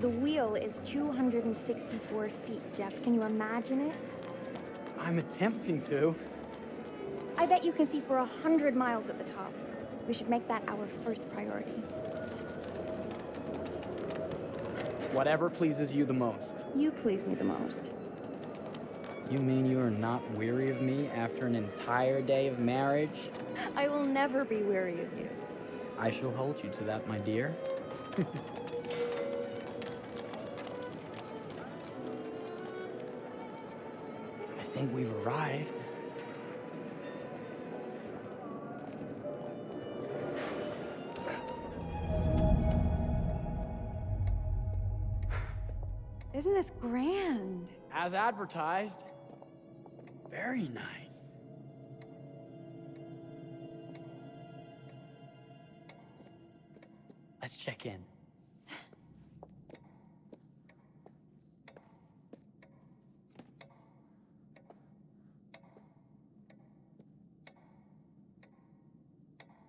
The wheel is 264 feet, Jeff. Can you imagine it? I'm attempting to. I bet you can see for 100 miles at the top. We should make that our first priority. Whatever pleases you the most. You please me the most. You mean you are not weary of me after an entire day of marriage? I will never be weary of you. I shall hold you to that, my dear. I think we've arrived. Isn't this grand? As advertised. Very nice. Let's check in.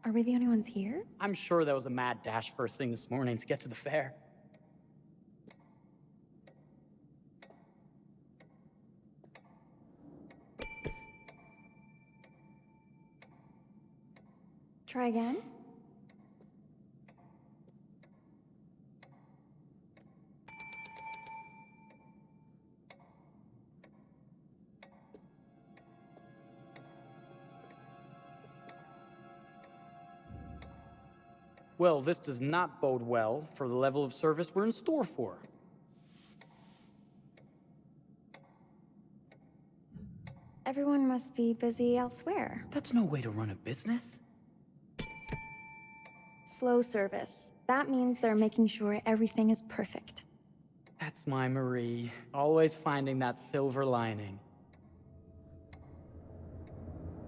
Are we the only ones here? I'm sure that was a mad dash first thing this morning to get to the fair. Try again? Well, this does not bode well for the level of service we're in store for. Everyone must be busy elsewhere. That's no way to run a business. Slow service. That means they're making sure everything is perfect. That's my Marie, always finding that silver lining.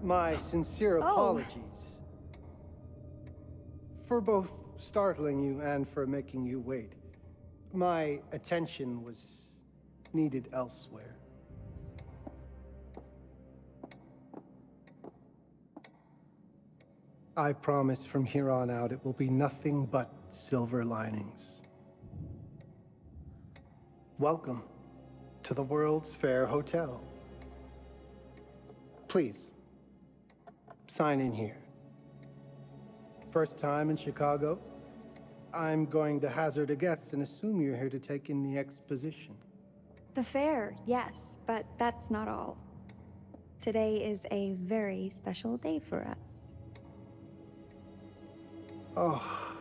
My sincere apologies for both startling you and for making you wait. My attention was needed elsewhere. I promise from here on out it will be nothing but silver linings. Welcome to the World's Fair Hotel. Please, sign in here. First time in Chicago? I'm going to hazard a guess and assume you're here to take in the exposition. The fair, yes, but that's not all. Today is a very special day for us. Oh,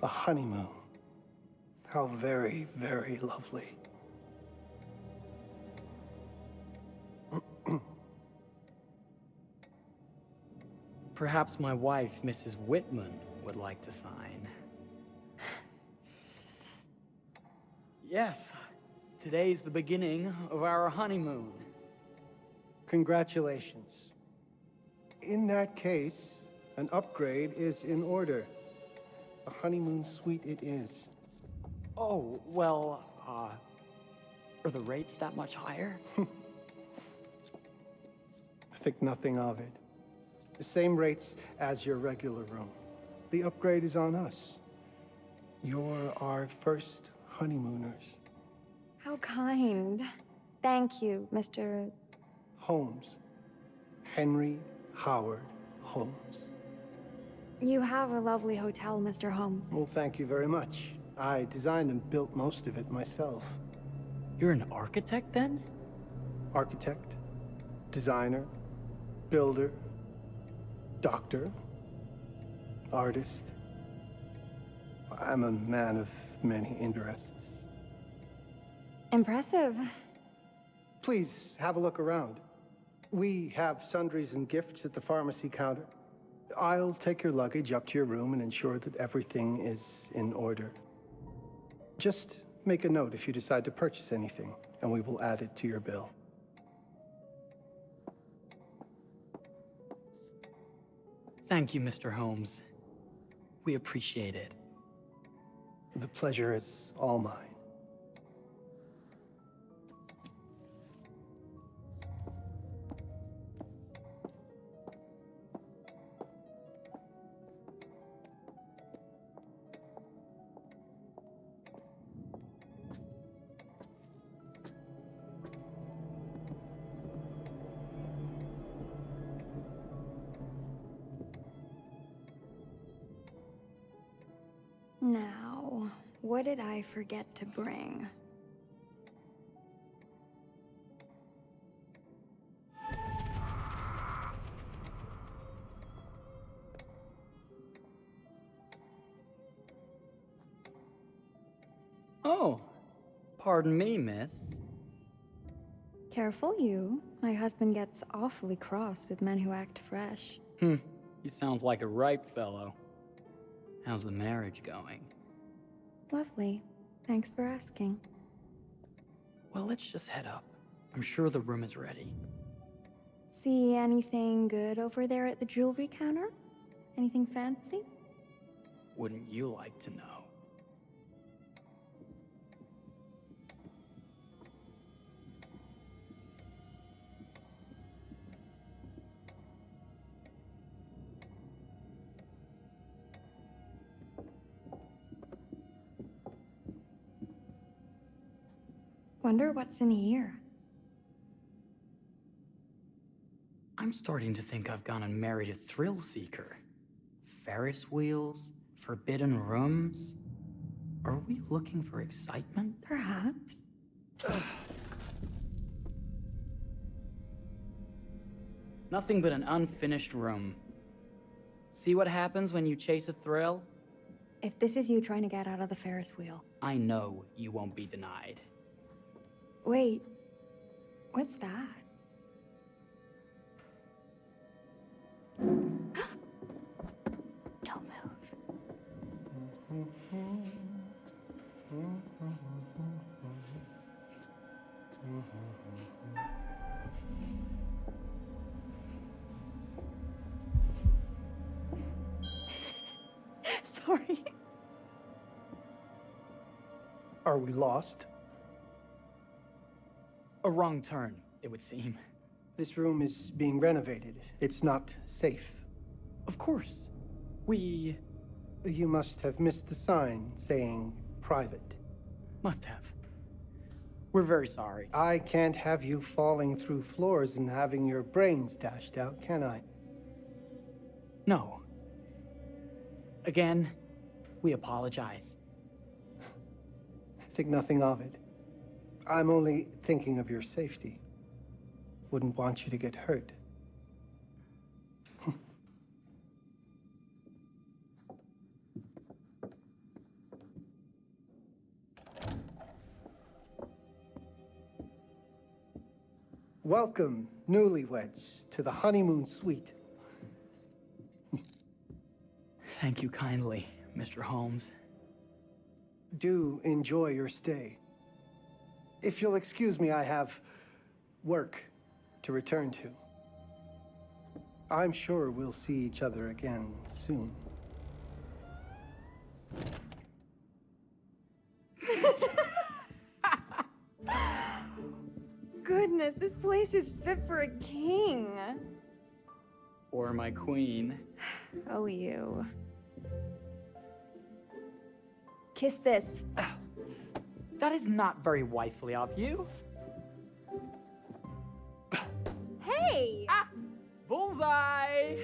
a honeymoon. How very, very lovely. Perhaps my wife, Mrs. Whitman, would like to sign. Yes, today's the beginning of our honeymoon. Congratulations. In that case, an upgrade is in order. A honeymoon suite it is. Oh, well, are the rates that much higher? I think nothing of it. The same rates as your regular room. The upgrade is on us. You're our first honeymooners. How kind. Thank you, Mr. Holmes. Henry Howard Holmes. You have a lovely hotel, Mr. Holmes. Well, thank you very much. I designed and built most of it myself. You're an architect, then? Architect, designer, builder, doctor, artist. I'm a man of many interests. Impressive. Please, have a look around. We have sundries and gifts at the pharmacy counter. I'll take your luggage up to your room and ensure that everything is in order. Just make a note if you decide to purchase anything, and we will add it to your bill. Thank you, Mr. Holmes. We appreciate it. The pleasure is all mine. Now, what did I forget to bring? Oh, pardon me, miss. Careful you. My husband gets awfully cross with men who act fresh. He sounds like a ripe fellow. How's the marriage going? Lovely. Thanks for asking. Well, let's just head up. I'm sure the room is ready. See anything good over there at the jewelry counter? Anything fancy? Wouldn't you like to know? Wonder what's in here. I'm starting to think I've gone and married a thrill seeker. Ferris wheels, forbidden rooms. Are we looking for excitement? Perhaps. Nothing but an unfinished room. See what happens when you chase a thrill? If this is you trying to get out of the Ferris wheel. I know you won't be denied. Wait, what's that? Don't move. Sorry. Are we lost? A wrong turn, it would seem. This room is being renovated. It's not safe. Of course. You must have missed the sign saying private. Must have. We're very sorry. I can't have you falling through floors and having your brains dashed out, can I? No. Again, we apologize. Think nothing of it. I'm only thinking of your safety. Wouldn't want you to get hurt. Welcome, newlyweds, to the honeymoon suite. Thank you kindly, Mr. Holmes. Do enjoy your stay. If you'll excuse me, I have work to return to. I'm sure we'll see each other again soon. Goodness, this place is fit for a king. Or my queen. Oh, you. Kiss this. That is not very wifely of you. Hey! Ah! Bullseye!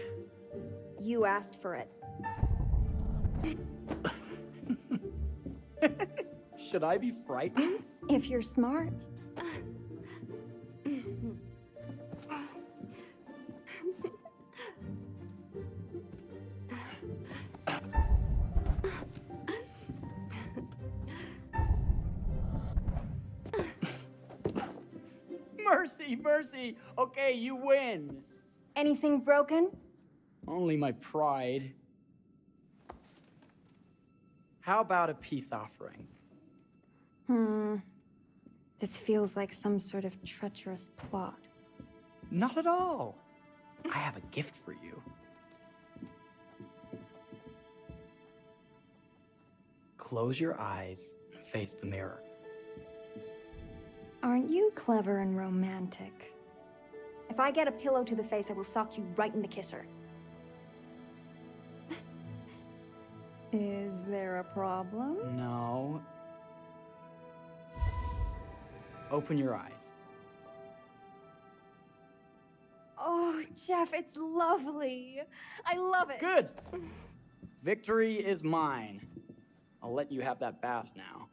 You asked for it. Should I be frightened? If you're smart. Mercy, mercy. Okay, you win. Anything broken? Only my pride. How about a peace offering? This feels like some sort of treacherous plot. Not at all. I have a gift for you. Close your eyes and face the mirror. Aren't you clever and romantic? If I get a pillow to the face, I will sock you right in the kisser. Is there a problem? No. Open your eyes. Oh, Jeff, it's lovely. I love it. Good. Victory is mine. I'll let you have that bath now.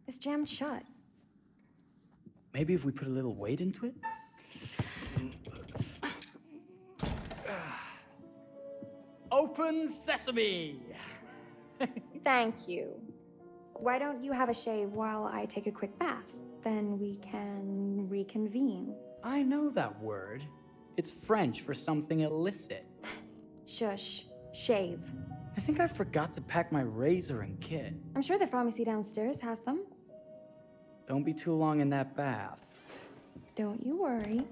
It's jammed shut. Maybe if we put a little weight into it? Open sesame! Thank you. Why don't you have a shave while I take a quick bath? Then we can reconvene. I know that word. It's French for something illicit. Shush. Shave. I think I forgot to pack my razor and kit. I'm sure the pharmacy downstairs has them. Don't be too long in that bath. Don't you worry.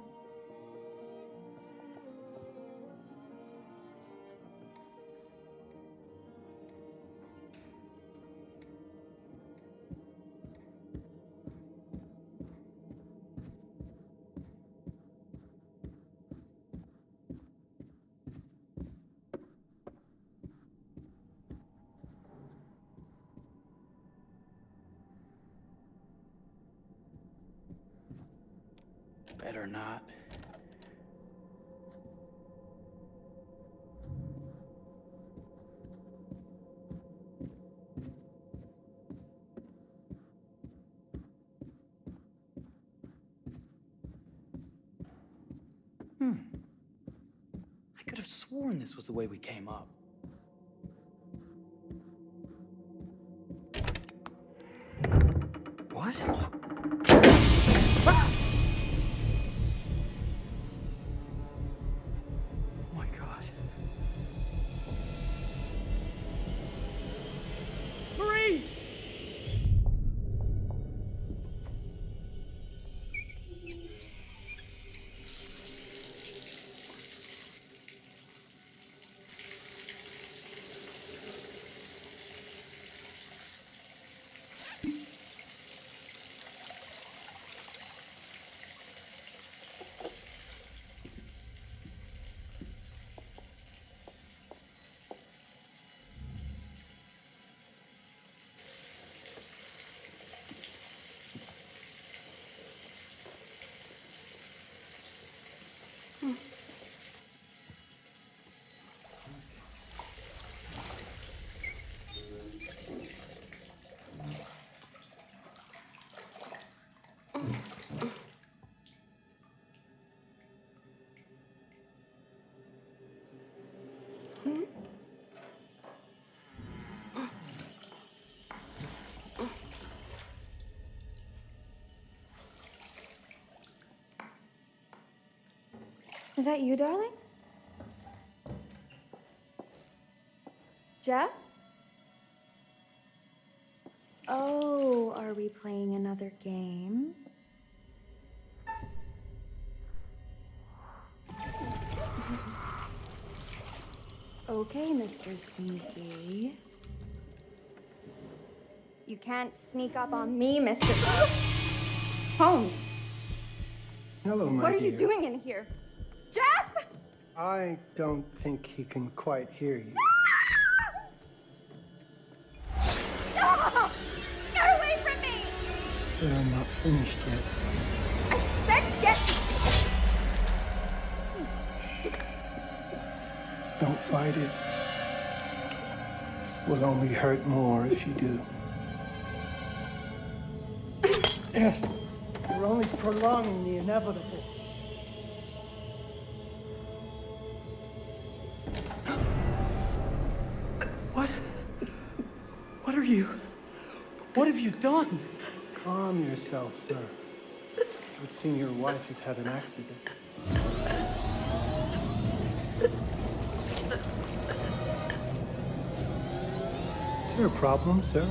Better not. I could have sworn this was the way we came up. What? Ah! Oh my God. Marie! Is that you, darling? Jeff? Oh, are we playing another game? Okay, Mr. Sneaky. You can't sneak up on me, Mr. Holmes. Hello, my What are dear. you doing in here? Jeff! I don't think he can quite hear you. Stop! But I'm not finished yet. I said get... Don't fight it. Will only hurt more if you do. You're only prolonging the inevitable. What are you? What have you done? Calm yourself, sir. It would seem your wife has had an accident. Is there a problem, sir?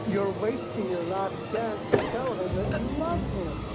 You're wasting your last chance to tell her that you love him.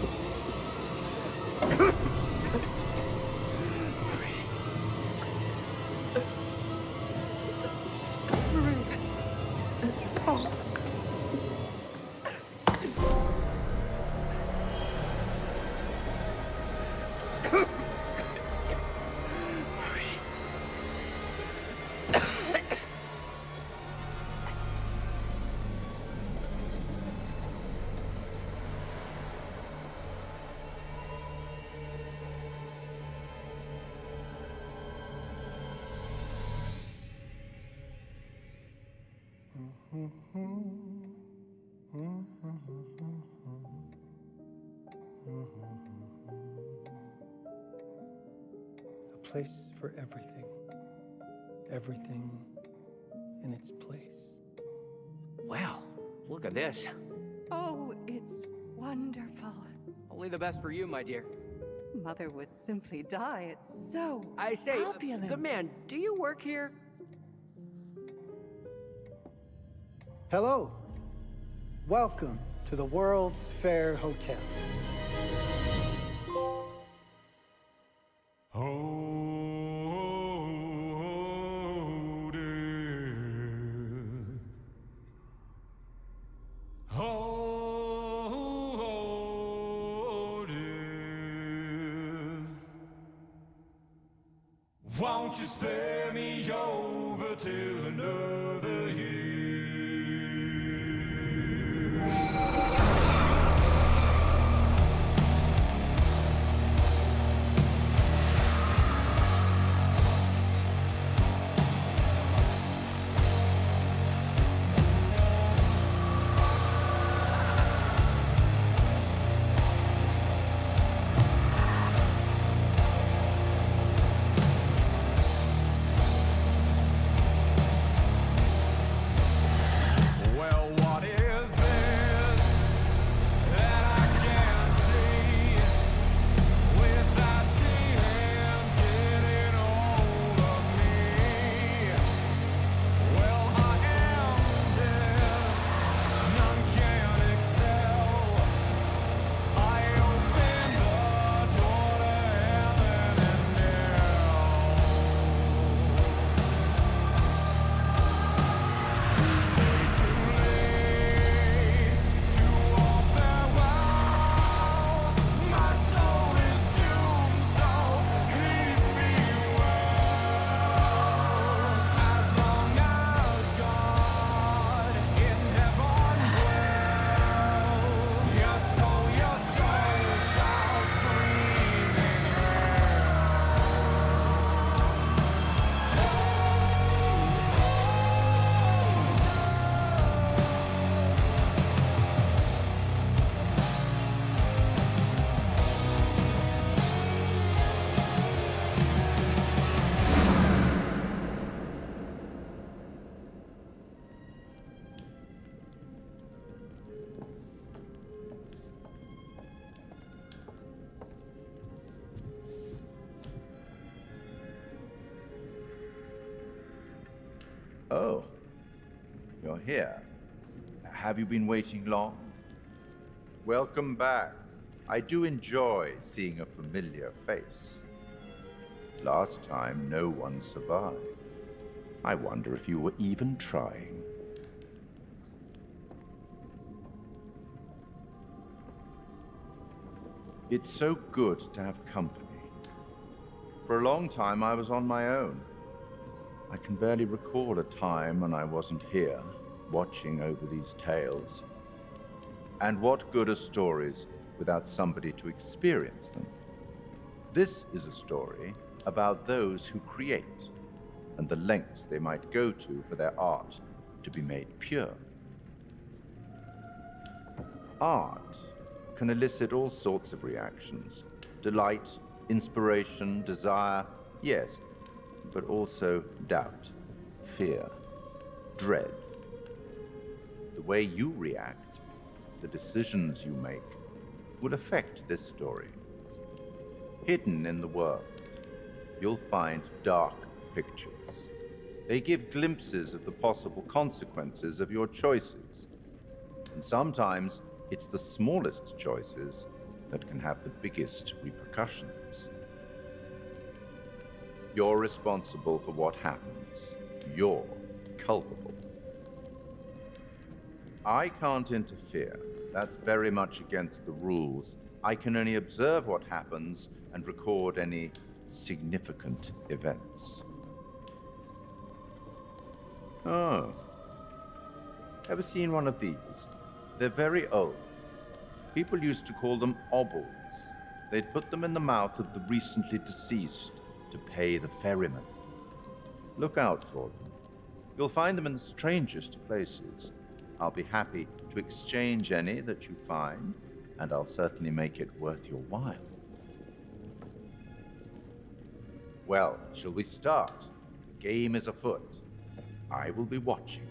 A place for everything. Everything in its place. Wow, look at this. Oh, it's wonderful. Only the best for you, my dear. Mother would simply die. It's so I say, opulent. good man, do you work here? Hello. Welcome to the World's Fair Hotel. Won't you spare me over till another year? Oh, you're here. Have you been waiting long? Welcome back. I do enjoy seeing a familiar face. Last time, no one survived. I wonder if you were even trying. It's so good to have company. For a long time, I was on my own. I can barely recall a time when I wasn't here, watching over these tales. And what good are stories without somebody to experience them? This is a story about those who create, and the lengths they might go to for their art to be made pure. Art can elicit all sorts of reactions. Delight, inspiration, desire, yes, but also doubt, fear, dread. The way you react, the decisions you make, will affect this story. Hidden in the world, you'll find dark pictures. They give glimpses of the possible consequences of your choices. And sometimes it's the smallest choices that can have the biggest repercussions. You're responsible for what happens. You're culpable. I can't interfere. That's very much against the rules. I can only observe what happens and record any significant events. Oh. Ever seen one of these? They're very old. People used to call them obbles. They'd put them in the mouth of the recently deceased to pay the ferryman. Look out for them. You'll find them in the strangest places. I'll be happy to exchange any that you find, and I'll certainly make it worth your while. Well, shall we start? The game is afoot. I will be watching.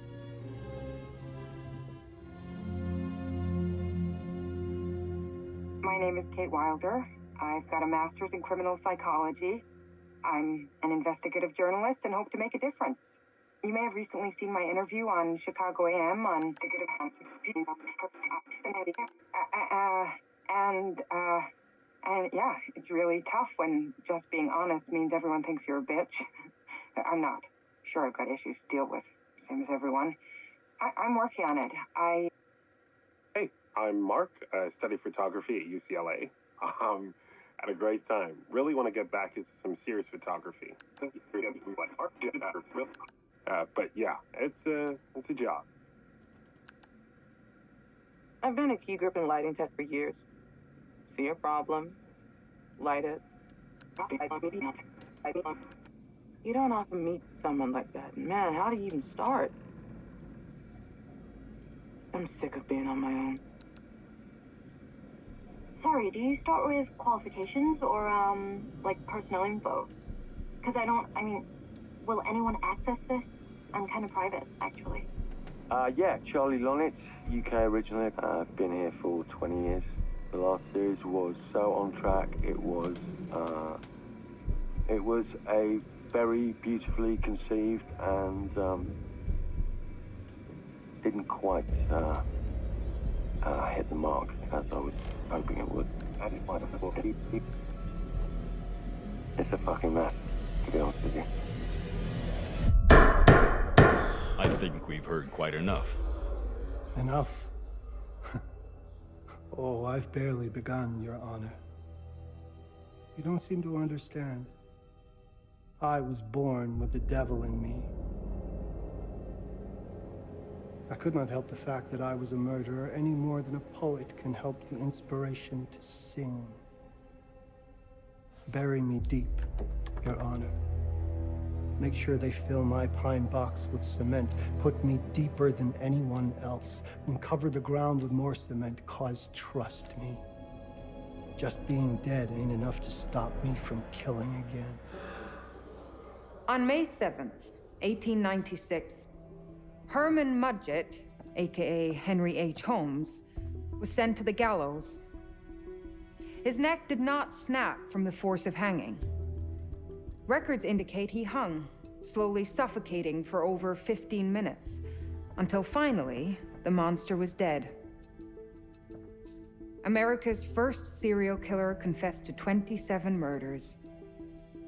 My name is Kate Wilder. I've got a master's in criminal psychology. I'm an investigative journalist and hope to make a difference. You may have recently seen my interview on Chicago AM on and yeah, it's really tough when just being honest means everyone thinks you're a bitch. I'm not. Sure, I've got issues to deal with, same as everyone. I'm working on it. Hey, I'm Mark. I study photography at UCLA. Had a great time. Really want to get back into some serious photography. But yeah, it's a job. I've been a key grip and lighting tech for years. See a problem, light it. You don't often meet someone like that. Man, how do you even start? I'm sick of being on my own. Sorry, do you start with qualifications or, like personnel info? Because will anyone access this? I'm kind of private, actually. Yeah, Charlie Lonitz, UK originally. I've been here for 20 years. The last series was so on track. It was a very beautifully conceived and didn't quite hit the mark as I was hoping it would. It's a fucking mess, to be honest with you. I think we've heard quite enough. Enough? Oh, I've barely begun, Your Honor. You don't seem to understand. I was born with the devil in me. I could not help the fact that I was a murderer any more than a poet can help the inspiration to sing. Bury me deep, Your Honor. Make sure they fill my pine box with cement. Put me deeper than anyone else. And cover the ground with more cement, 'cause trust me, just being dead ain't enough to stop me from killing again. On May 7th, 1896, Herman Mudgett, aka Henry H. Holmes, was sent to the gallows. His neck did not snap from the force of hanging. Records indicate he hung slowly suffocating for over 15 minutes, until finally, the monster was dead. America's first serial killer confessed to 27 murders.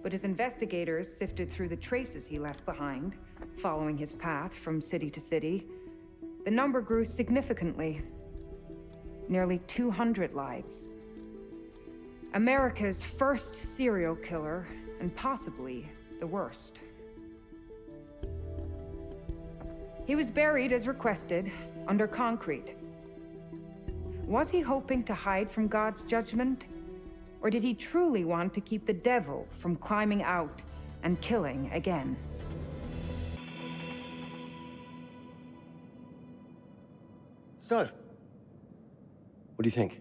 But as investigators sifted through the traces he left behind, following his path from city to city, the number grew significantly. Nearly 200 lives. America's first serial killer, and possibly the worst. He was buried as requested, under concrete. Was he hoping to hide from God's judgment? Or did he truly want to keep the devil from climbing out and killing again? So, what do you think?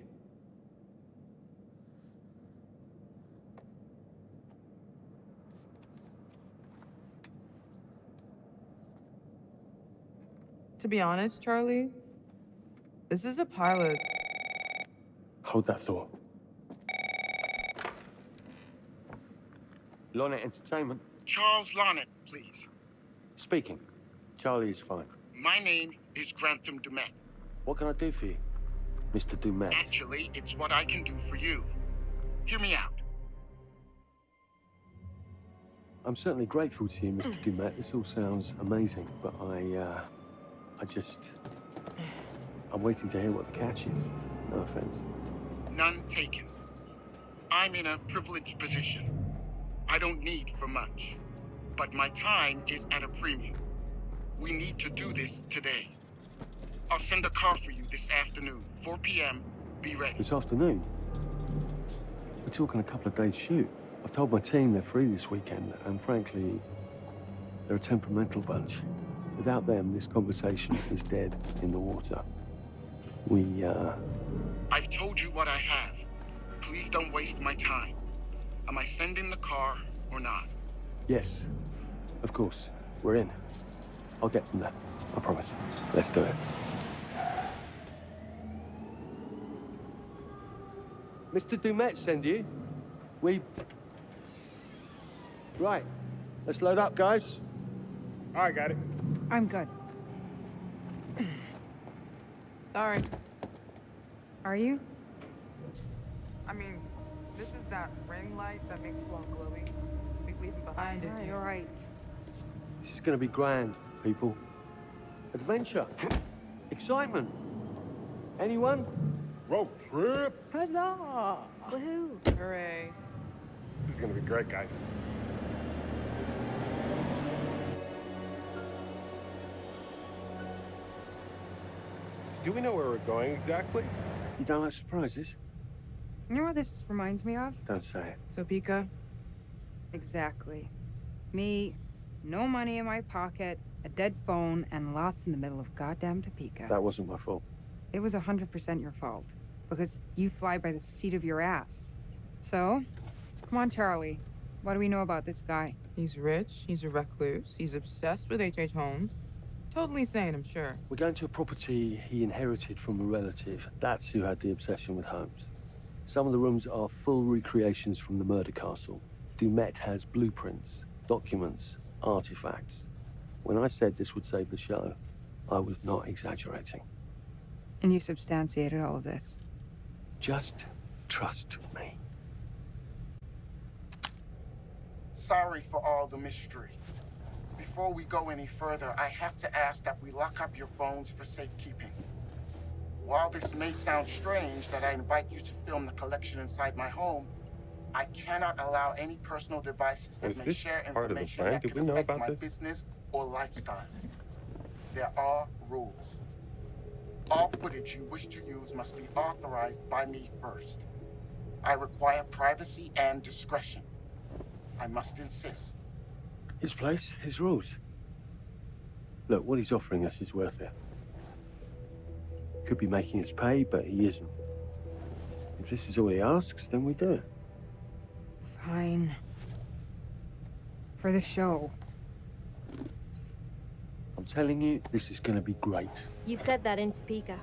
To be honest, Charlie, this is a pilot. Hold that thought. Lonnet Entertainment. Charles Lonnet, please. Speaking. Charlie is fine. My name is Grantham Dumet. What can I do for you, Mr. Dumet? Actually, it's what I can do for you. Hear me out. I'm certainly grateful to you, Mr. Dumet. This all sounds amazing, but I'm waiting to hear what the catch is. No offense. None taken. I'm in a privileged position. I don't need for much, but my time is at a premium. We need to do this today. I'll send a car for you this afternoon, 4 p.m. Be ready. This afternoon? We're talking a couple of days shoot. I've told my team they're free this weekend, and frankly, they're a temperamental bunch. Without them, this conversation is dead in the water. I've told you what I have. Please don't waste my time. Am I sending the car or not? Yes, of course. We're in. I'll get them there. I promise. Let's do it. Mr. Dumet send you? Right. Let's load up, guys. I got it. I'm good. Sorry. Are you? I mean, this is that ring light that makes you all glowy. We leave it behind if you... You're right. This is gonna be grand, people. Adventure. Excitement. Anyone? Road trip. Huzzah! Woohoo! Hooray. This is gonna be great, guys. So do we know where we're going exactly? You don't like surprises? You know what this reminds me of? Don't say it. Topeka? Exactly. Me, no money in my pocket, a dead phone, and lost in the middle of goddamn Topeka. That wasn't my fault. It was 100% your fault. Because you fly by the seat of your ass. So, come on, Charlie. What do we know about this guy? He's rich, he's a recluse, he's obsessed with H.H. Holmes. Totally sane, I'm sure. We're going to a property he inherited from a relative. That's who had the obsession with Holmes. Some of the rooms are full recreations from the murder castle. Dumet has blueprints, documents, artifacts. When I said this would save the show, I was not exaggerating. And you substantiated all of this? Just trust me. Sorry for all the mystery. Before we go any further, I have to ask that we lock up your phones for safekeeping. While this may sound strange that I invite you to film the collection inside my home, I cannot allow any personal devices that may share information that could affect my business or lifestyle. There are rules. All footage you wish to use must be authorized by me first. I require privacy and discretion. I must insist. His place, his rules. Look, what he's offering us is worth it. Could be making us pay, but he isn't. If this is all he asks, then we do it. Fine. For the show. I'm telling you, this is gonna be great. You said that in Topeka.